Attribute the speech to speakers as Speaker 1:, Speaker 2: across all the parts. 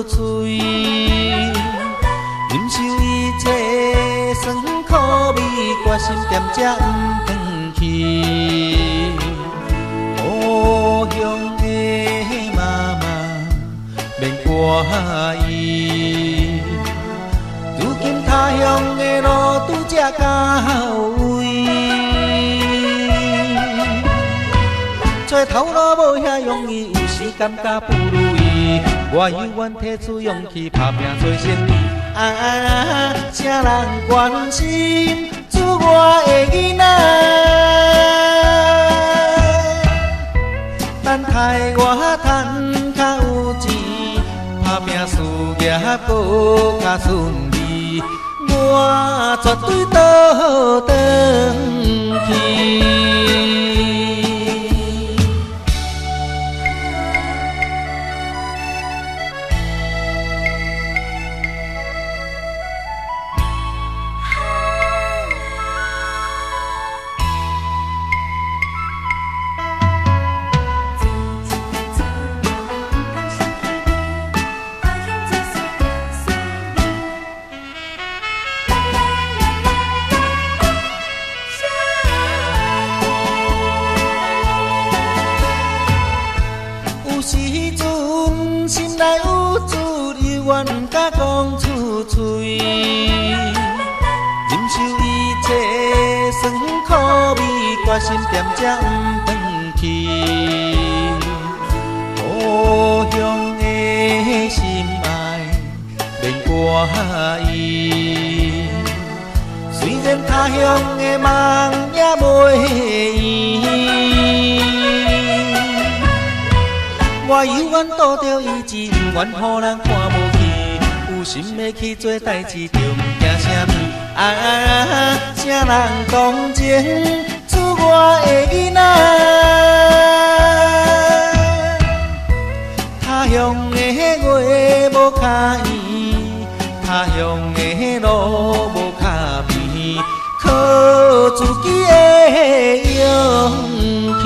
Speaker 1: 厝嘴，忍受一切酸苦味，决心踮遮不放弃。故乡的妈妈免怪伊，如今他乡的路拄则到位。找头路无遐容易，有时感觉不如意。我犹原提出勇气，打拼做生意。啥人关心厝外的囡仔？等待我赚较有钱，打拼事业搁较顺利，我绝对倒转去。心内有主，犹原不敢讲出嘴，忍受一切酸苦味，决心踮遮不放弃。故乡的心爱免怪伊，虽然他乡的梦也袂圆。我犹原拄着意志，不愿予人看无起。有心要去做代志，就不惊啥物。啥人同情厝外的囡仔？他乡的月无较圆，他乡的路无较平，靠自己的勇气。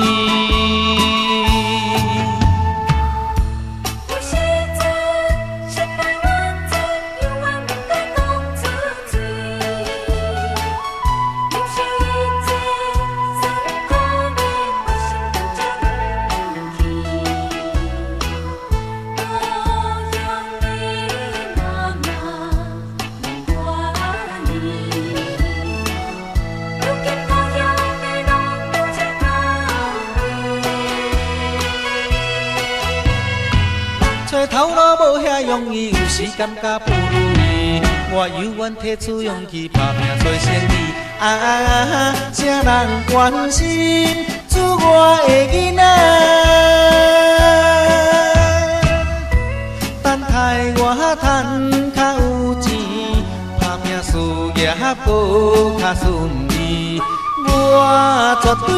Speaker 1: 找头路无遐容易，有时感觉不如意。我犹原提出勇气，打拼做生意。啥人关心厝外的囡仔？等待我赚较有钱，打拼事业搁较顺利，我绝对